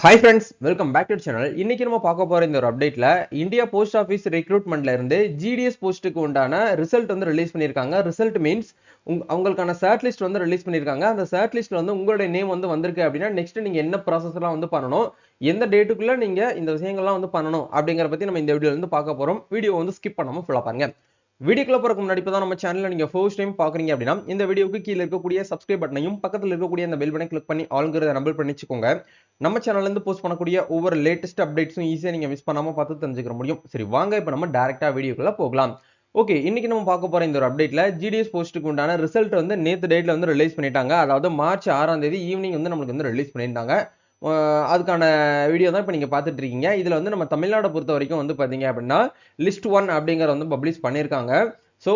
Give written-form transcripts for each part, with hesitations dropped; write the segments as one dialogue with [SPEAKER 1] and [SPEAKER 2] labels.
[SPEAKER 1] Hi friends, welcome back to channel. இன்னைக்கு நம்ம பார்க்க போற இந்த ஒரு அப்டேட்ல இந்தியா போஸ்ட் ஆஃபீஸ் ரெக்ரூட்மெண்ட்ல இருந்து ஜிடிஎஸ் போஸ்ட்டுக்கு உண்டான ரிசல்ட் வந்து ரிலீஸ் பண்ணியிருக்காங்க. ரிசல்ட் மீன்ஸ் அவங்களுக்கான ஷார்ட் லிஸ்ட் வந்து ரிலீஸ் பண்ணியிருக்காங்க. அந்த ஷார்ட் லிஸ்ட்ல வந்து உங்களுடைய நேம் வந்து வந்திருக்கு அப்படின்னா நெக்ஸ்ட் நீங்க என்ன ப்ராசஸ் எல்லாம் வந்து பண்ணணும், எந்த டேட்டுக்குள்ள நீங்க இந்த விஷயங்கள்லாம் வந்து பண்ணணும் அப்படிங்கிற பத்தி நம்ம இந்த வீடியோல இருந்து பார்க்க போறோம். வீடியோ வந்து ஸ்கிப் பண்ணாம ஃபுல்லா பாருங்க. வீடியோக்குள்ள போறதுக்கு முன்னாடி இப்பதான் நம்ம சேனல்ல நீங்க ஃபர்ஸ்ட் டைம் பாக்குறீங்க அப்படின்னா இந்த வீடியோக்கு கீழ இருக்கக்கூடிய சப்ஸ்கிரைப் பட்டனையும் பக்கத்துல இருக்கக்கூடிய அந்த பெல் பட்டனை கிளிக் பண்ணி ஆல்ங்கிறத எனபிள் பண்ணி வச்சுக்கோங்க. நம்ம சேனல்ல இருந்து போஸ்ட் பண்ணக்கூடிய ஒவ்வொரு லேட்டஸ்ட் அப்டேட்ஸும் ஈஸியா நீங்க மிஸ் பண்ணாம பார்த்து தெரிஞ்சுக்க முடியும். சரி, வாங்க இப்ப நம்ம டைரக்டா வீடியோக்குள்ள போகலாம். ஓகே, இன்னைக்கு நம்ம பார்க்க போற இந்த ஒரு அப்டேட்ல ஜிடிஎஸ் போஸ்ட்டுக்கு உண்டான ரிசல்ட் வந்து நேத்து டேட்ல வந்து ரிலீஸ் பண்ணிட்டாங்க. அதாவது மார்ச் 6ஆம் தேதி ஈவினிங் வந்து நமக்கு வந்து ரிலீஸ் பண்ணியிருந்தாங்க. அதுக்கான வீடியோ தான் இப்போ நீங்க பார்த்துட்டு இருக்கீங்க. இதுல வந்து நம்ம தமிழ்நாடை பொறுத்த வரைக்கும் வந்து பாத்தீங்க அப்படின்னா லிஸ்ட் 1 அப்படிங்கிற வந்து பப்ளிஷ் பண்ணியிருக்காங்க. ஸோ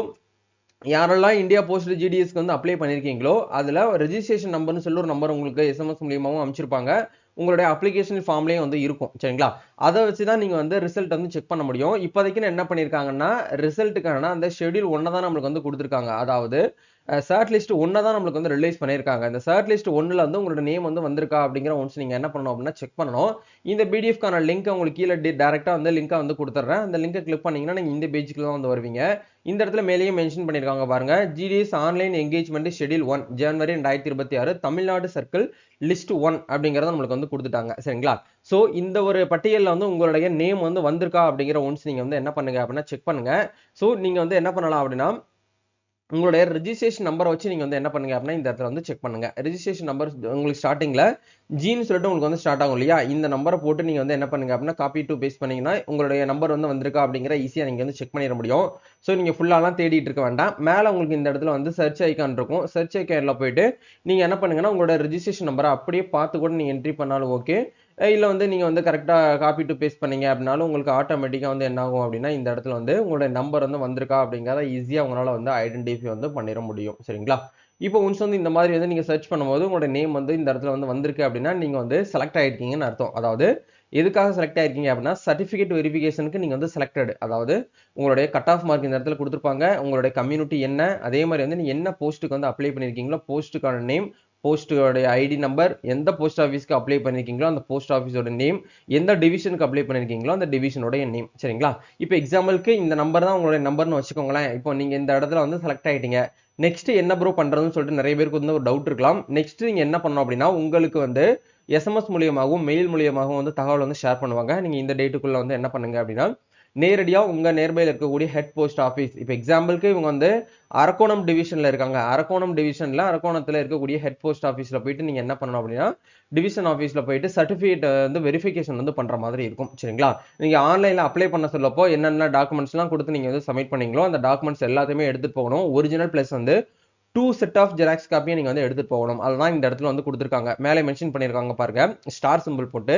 [SPEAKER 1] யாரெல்லாம் இந்தியா போஸ்ட் ஜிடிஎஸ்க்கு வந்து அப்ளை பண்ணியிருக்கீங்களோ அதில் ரெஜிஸ்ட்ரேஷன் நம்பர்னு சொல்லி ஒரு நம்பர் உங்களுக்கு எஸ்எம்எஸ் மூலியமாகவும் அமைச்சிருப்பாங்க. உங்களுடைய அப்ளிகேஷன் ஃபார்ம்லேயும் வந்து இருக்கும். சரிங்களா? அதை வச்சு தான் நீங்கள் வந்து ரிசல்ட் வந்து செக் பண்ண முடியும். இப்போதைக்கு என்ன பண்ணியிருக்காங்கன்னா ரிசல்ட்டுக்கான அந்த ஷெடியூல் ஒன்று தான் நம்மளுக்கு வந்து கொடுத்துருக்காங்க. அதாவது ஷார்ட் லிஸ்ட் ஒன்று தான் நம்மளுக்கு வந்து ரிலீஸ் பண்ணியிருக்காங்க. இந்த ஷார்ட் லிஸ்ட் ஒன்றில் வந்து உங்களோட நேம் வந்து வந்திருக்கா அப்படிங்கிற ஒன்ஸ் நீங்கள் என்ன பண்ணணும் அப்படின்னா செக் பண்ணணும். இந்த பிடிஎஃப்கான லிங்க் உங்களுக்கு கீழே டேரெக்டாக வந்து லிங்காக வந்து கொடுத்துட்றேன். அந்த லிங்கை கிளிக் பண்ணீங்கன்னா நீங்கள் இந்த பேஜுக்கு தான் வந்து வருவீங்க. இந்த இடத்துல மேலேயே மென்ஷன் பண்ணியிருக்காங்க பாருங்க. ஜிடிஎஸ் ஆன்லைன் என்கேஜ்மெண்ட் ஷெடியூல் 1 ஜனவரி 2026 தமிழ்நாடு சர்க்கிள் லிஸ்ட் 1 அப்படிங்கறத நம்மளுக்கு வந்து கொடுத்துட்டாங்க. சரிங்களா? சோ இந்த ஒரு பட்டியலில் வந்து உங்களுடைய நேம் வந்து வந்திருக்கா அப்படிங்கிற ஒன்ஸ் நீங்க வந்து என்ன பண்ணுங்க அப்படின்னா செக் பண்ணுங்க. சோ நீங்க வந்து என்ன பண்ணலாம் அப்படின்னா உங்களுடைய ரெஜிஸ்ட்ரேஷன் நம்பரை வச்சு நீங்க வந்து என்ன பண்ணுங்க அப்படின்னா இந்த இடத்துல வந்து செக் பண்ணுங்க. ரெஜிஸ்ட்ரேஷன் நம்பர் உங்களுக்கு ஸ்டார்டிங்ல ஜீன்னு சொல்லிட்டு உங்களுக்கு வந்து ஸ்டார்ட் ஆகும் இல்லையா? இந்த நம்பரை போட்டு நீங்க வந்து என்ன பண்ணுங்க அப்படின்னா காப்பி டு பேஸ்ட் பண்ணீங்கன்னா உங்களுடைய நம்பர் வந்து வந்திருக்கா அப்படிங்கிற ஈஸியா நீங்க வந்து செக் பண்ணிட முடியும். ஸோ நீங்க ஃபுல்லாலாம் தேடிட்டு இருக்க வேண்டாம். மேல உங்களுக்கு இந்த இடத்துல வந்து சர்ச் ஐக்கான் இருக்கும். சர்ச் ஐக்கான்ல போயிட்டு நீங்க என்ன பண்ணுங்கன்னா உங்களோட ரெஜிஸ்ட்ரேஷன் நம்பரை அப்படியே பார்த்து கூட நீங்க என்ட்ரி பண்ணாலும் ஓகே. இல்ல வந்து நீங்க வந்து கரெக்டா காப்பி டு பேஸ்ட் பண்ணீங்க அப்படின்னாலும் உங்களுக்கு ஆட்டோமேட்டிக்கா வந்து என்ன ஆகும் அப்படின்னா இந்த இடத்துல வந்து உங்களுடைய நம்பர் வந்து வந்திருக்கா அப்படிங்கிறத ஈஸியா உங்களால வந்து ஐடென்டிஃபை வந்து பண்ணிட முடியும். சரிங்களா? இப்போ ஒன்ஸ் வந்து இந்த மாதிரி வந்து நீங்க சர்ச் பண்ணும்போது உங்களோட நேம் வந்து இந்த இடத்துல வந்து வந்திருக்கு அப்படின்னா நீங்க வந்து செலக்ட் ஆயிருக்கீங்கன்னு அர்த்தம். அதாவது எதுக்காக செலக்ட் ஆயிருக்கீங்க அப்படின்னா சர்டிபிகேட் வெரிஃபிகேஷனுக்கு நீங்க வந்து செலக்டட். அதாவது உங்களுடைய கட் ஆஃப் மார்க் இந்த இடத்துல கொடுத்துருப்பாங்க. உங்களுடைய கம்யூனிட்டி என்ன, அதே மாதிரி வந்து நீங்க என்ன போஸ்ட்டுக்கு வந்து அப்ளை பண்ணிருக்கீங்களோ போஸ்ட்டுக்கான நேம், போஸ்டோட ஐடி நம்பர், எந்த போஸ்ட் ஆஃபீஸ்க்கு அப்ளை பண்ணிருக்கீங்களோ அந்த போஸ்ட் ஆஃபீஸோட நேம், எந்த டிவிஷனுக்கு அப்ளை பண்ணிருக்கீங்களோ அந்த டிவிஷனோட நேம். சரிங்களா? இப்போ எக்ஸாம்பிளுக்கு இந்த நம்பர் தான் உங்களுடைய நம்பர்னு வச்சுக்கோங்களேன். இப்போ நீங்க இந்த இடத்துல வந்து செலக்ட் ஆயிட்டீங்க. நெக்ஸ்ட் என்ன ப்ரோ பண்றதுன்னு சொல்லிட்டு நிறைய பேருக்கு வந்து ஒரு டவுட் இருக்கலாம். நெக்ஸ்ட் நீங்க என்ன பண்ணணும் அப்படின்னா உங்களுக்கு வந்து எஸ்எம்எஸ் மூலியமாகவும் மெயில் மூலியமாகவும் வந்து தகவல் வந்து ஷேர் பண்ணுவாங்க. நீங்க இந்த டேட்டுக்குள்ள வந்து என்ன பண்ணுங்க அப்படின்னா நேரடியா உங்க நேர்மையில் இருக்கக்கூடிய ஹெட் போஸ்ட் ஆஃபீஸ், இப்போ எக்ஸாம்பிளுக்கு இவங்க வந்து அரக்கோணம் டிவிஷன்ல இருக்காங்க. அரக்கோணம் டிவிஷன்ல அரக்கோணத்துல இருக்கக்கூடிய ஹெட் போஸ்ட் ஆஃபீஸ்ல போயிட்டு நீங்க என்ன பண்ணணும் அப்படின்னா டிவிஷன் ஆஃபீஸ்ல போயிட்டு சர்டிபிகேட் வந்து வெரிஃபிகேஷன் வந்து பண்ற மாதிரி இருக்கும். சரிங்களா? நீங்க ஆன்லைன்ல அப்ளை பண்ண சொல்லப்போ என்னென்ன டாக்குமெண்ட்ஸ் எல்லாம் கொடுத்து நீங்க வந்து சப்மிட் பண்ணீங்களோ அந்த டாக்குமெண்ட்ஸ் எல்லாத்தையுமே எடுத்துட்டு போகணும். ஒரிஜினல் பிளஸ் வந்து 2 செட் ஆஃப் ஜெராக்ஸ் காப்பியை நீங்க வந்து எடுத்துட்டு போகணும். அதுதான் இந்த இடத்துல வந்து கொடுத்துருக்காங்க. மேலே மென்ஷன் பண்ணிருக்காங்க பாருங்க. ஸ்டார் சிம்பிள் போட்டு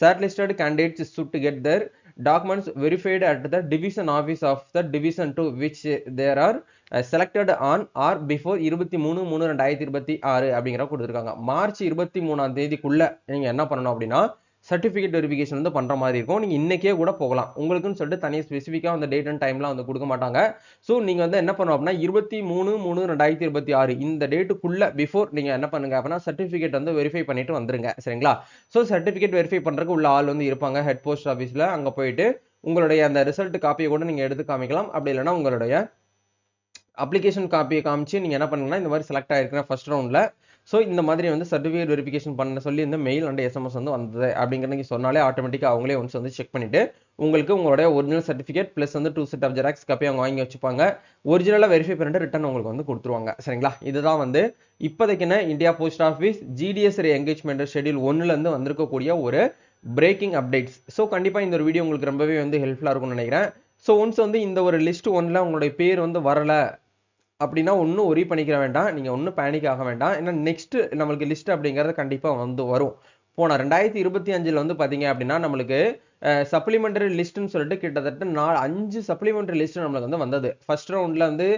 [SPEAKER 1] short listed candidates should get their documents verified at the division office of the division to which there are selected on or before 23/3/2026 அப்படிங்கிற கொடுத்துருக்காங்க. மார்ச் 23ஆம் தேதிக்குள்ள நீங்க என்ன பண்ணணும் அப்படின்னா சர்டிபிகேட் வெரிஃபிகேஷன் வந்து பண்ற மாதிரி இருக்கும். நீங்க இன்னைக்கே கூட போகலாம். உங்களுக்குன்னு சொல்லிட்டு தனியாக ஸ்பெசிஃபிக்கா அந்த டேட் அண்ட் டைம்லாம் வந்து கொடுக்க மாட்டாங்க. ஸோ நீங்க வந்து என்ன பண்ணணும் அப்படின்னா 23/3/2026 இந்த டேட்டுக்குள்ள பிஃபோர் நீங்க என்ன பண்ணுங்க அப்படின்னா சர்டிபிகேட் வந்து வெரிஃபை பண்ணிட்டு வந்துருங்க. சரிங்களா? ஸோ சர்டிபிகேட் வெரிஃபை பண்றதுக்கு உள்ள ஆள் வந்து இருப்பாங்க ஹெட் போஸ்ட் ஆஃபீஸ்ல. அங்க போயிட்டு உங்களுடைய அந்த ரிசல்ட் காப்பியை கூட நீங்க எடுத்து காமிக்கலாம். அப்படி இல்லைன்னா உங்களுடைய அப்ளிகேஷன் காப்பியை காமிச்சு நீங்க என்ன பண்ணுங்கன்னா இந்த மாதிரி செலக்ட் ஆயிருக்கிற ஃபர்ஸ்ட் ரவுண்ட்ல ஸோ இந்த மாதிரி வந்து சர்டிஃபிகேட் வெரிஃபிகேஷன் பண்ண சொல்லி இந்த மெயில் அண்ட் எஸ்எம்எஸ் வந்து வந்தது அப்படிங்கிறது நீங்க சொன்னாலே ஆட்டோமேட்டிக்காக அவங்களே ஒன்ஸ் வந்து செக் பண்ணிட்டு உங்களுக்கு உங்களுடைய ஒரிஜினல் சர்டிஃபிகேட் பிளஸ் வந்து 2 செட் ஆஃப் ஜெராக்ஸ் காப்பி அவங்க வாங்கி வச்சுப்பாங்க. ஒரிஜினலாக வெரிஃபை பண்ணிட்டு ரிட்டர்ன் உங்களுக்கு வந்து கொடுத்துருவாங்க. சரிங்களா? இதுதான் வந்து இப்போதைக்குன்னு India post office GDS engagement schedule 1ல இருந்து வந்திருக்கக்கூடிய ஒரு பிரேக்கிங் அப்டேட்ஸ். ஸோ கண்டிப்பாக இந்த ஒரு வீடியோ உங்களுக்கு ரொம்பவே வந்து ஹெல்ப்ஃபுல்லாக இருக்கும்னு நினைக்கிறேன். ஸோ ஒன்ஸ் வந்து இந்த ஒரு லிஸ்ட் 1ல உங்களுடைய பேர் வந்து வரல அப்படின்னா ஒன்றும் ஒரி பண்ணிக்க வேண்டாம். நீங்க ஒன்றும் பேனிக் ஆக வேண்டாம். ஏன்னா நெக்ஸ்ட் நம்மளுக்கு லிஸ்ட் அப்படிங்கிறது கண்டிப்பா வந்து வரும். போன 2025 வந்து பாத்தீங்க அப்படின்னா நம்மளுக்கு சப்ளிமெண்டரி லிஸ்ட்னு சொல்லிட்டு கிட்டத்தட்ட 5 சப்ளிமெண்டரி லிஸ்ட் நம்மளுக்கு வந்து வந்தது. ஃபர்ஸ்ட் ரவுண்ட்ல வந்து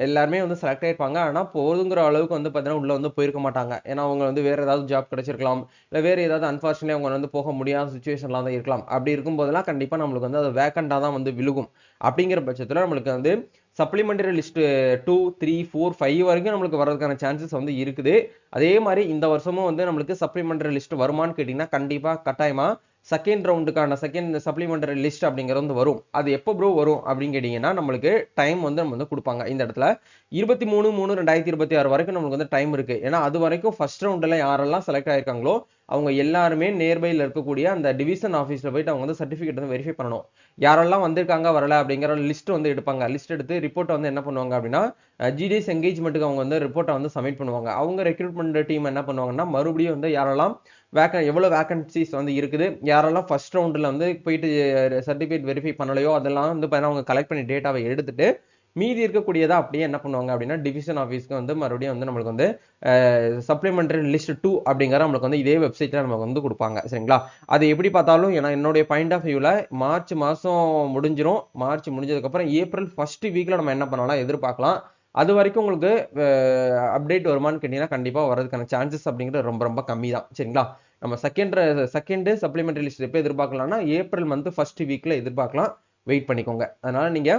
[SPEAKER 1] எல்லாருமே வந்து செலக்ட் ஆயிருப்பாங்க. ஆனா போதுங்கிற அளவுக்கு வந்து பாத்தீங்கன்னா உள்ள வந்து போயிருக்க மாட்டாங்க. ஏன்னா அவங்க வந்து வேற ஏதாவது ஜாப் கிடைச்சிருக்கலாம். இல்ல வேற ஏதாவது அன்பார்ச்சுனேட்லி அவங்க வந்து போக முடியாத சுச்சுவேஷன்ல தான் இருக்கலாம். அப்படி இருக்கும் போதெல்லாம் கண்டிப்பா நம்மளுக்கு வந்து அது வேக்கண்டா தான் வந்து விழுகும். அப்படிங்கிற பட்சத்துல நம்மளுக்கு வந்து சப்ளிமெண்டரி லிஸ்ட் 2, 3, 4, 5 வரைக்கும் நம்மளுக்கு வர்றதுக்கான சான்சஸ் வந்து இருக்குது. அதே மாதிரி இந்த வருஷமும் வந்து நம்மளுக்கு சப்ளிமெண்டரி லிஸ்ட் வருமான்னு கேட்டீங்கன்னா கண்டிப்பா கட்டாயமா செகண்ட் ரவுண்டுக்கான செகண்ட் சப்ளிமெண்டரி லிஸ்ட் அப்படிங்கிறது வந்து வரும். அது எப்போ ப்ரோ வரும் அப்படின்னு கேட்டீங்கன்னா நம்மளுக்கு டைம் வந்து நம்ம வந்து கொடுப்பாங்க. இந்த இடத்துல 23/3/2026 வரைக்கும் நம்மளுக்கு வந்து டைம் இருக்கு. ஏன்னா அது வரைக்கும் ஃபர்ஸ்ட் ரவுண்ட்ல யாரெல்லாம் செலக்ட் ஆயிருக்காங்களோ அவங்க எல்லாருமே நேர்பையில் இருக்கக்கூடிய அந்த டிவிஷன் ஆஃபீஸ்ல போயிட்டு அவங்க வந்து சர்டிஃபிகேட் வந்து வெரிஃபை பண்ணணும். யாரெல்லாம் வந்திருக்காங்க வரல அப்படிங்கிற லிஸ்ட் வந்து எடுப்பாங்க. லிஸ்ட் எடுத்து ரிப்போர்ட்டை வந்து என்ன பண்ணுவாங்க அப்படின்னா ஜிடிஎஸ் என்கேஜ்மெண்ட்டுக்கு அவங்க வந்து ரிப்போர்ட்டை வந்து சப்மிட் பண்ணுவாங்க. அவங்க ரெக்ரூட்மெண்ட் டீம் என்ன பண்ணுவாங்கன்னா மறுபடியும் வந்து யாரெல்லாம் எவ்வளவு வேகன்சிஸ் வந்து இருக்குது, யாரெல்லாம் ஃபர்ஸ்ட் ரவுண்ட்ல வந்து போயிட்டு சர்டிஃபிகேட் வெரிஃபை பண்ணலையோ அதெல்லாம் வந்து அவங்க கலெக்ட் பண்ணி டேட்டாவை எடுத்துட்டு மீதி இருக்கக்கூடியதா அப்படியே என்ன பண்ணுவாங்க அப்படின்னா டிவிஷன் ஆஃபீஸ்க்கு வந்து மறுபடியும் வந்து நம்மளுக்கு வந்து சப்ளிமெண்டரி லிஸ்ட் 2 அப்படிங்கிற நம்மளுக்கு வந்து இதே வெப்சைட்ல நமக்கு வந்து கொடுப்பாங்க. சரிங்களா? அது எப்படி பார்த்தாலும் என்னுடைய பாயிண்ட் ஆஃப் வியூல மார்ச் மாசம் முடிஞ்சிரும். மார்ச் முடிஞ்சதுக்கு அப்புறம் ஏப்ரல் ஃபர்ஸ்ட் வீக்ல நம்ம என்ன பண்ணலாம் எதிர்பார்க்கலாம். அது வரைக்கும் உங்களுக்கு அப்டேட் வருமான்னு கேட்டீங்கன்னா கண்டிப்பா வரதுக்கான சான்சஸ் அப்படிங்கிறது ரொம்ப ரொம்ப கம்மி தான். சரிங்களா? நம்ம செகண்ட் சப்ளிமெண்டரி லிஸ்ட் எப்போ எதிர்பார்க்கலாம்னா ஏப்ரல் மந்த் ஃபர்ஸ்ட் வீக்ல எதிர்பார்க்கலாம். வெயிட் பண்ணிக்கோங்க. அதனால நீங்க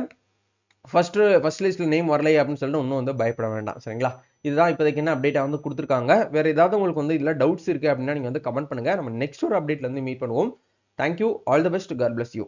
[SPEAKER 1] ஃபர்ஸ்ட் லிஸ்ட்ல நேம் வரலை அப்படின்னு சொல்லிட்டு இன்னும் வந்து பயப்பட வேண்டாம். சரிங்களா? இதுதான் இப்போதைக்கு என்ன அப்டேட்டா வந்து கொடுத்துருக்காங்க. வேற ஏதாவது உங்களுக்கு வந்து இல்ல டவுட்ஸ் இருக்கு அப்படின்னா நீங்க வந்து கமெண்ட் பண்ணுங்க. நம்ம நெக்ஸ்ட் ஒரு அப்டேட்ல இருந்து மீட் பண்ணுவோம். Thank you. All the best. God bless you.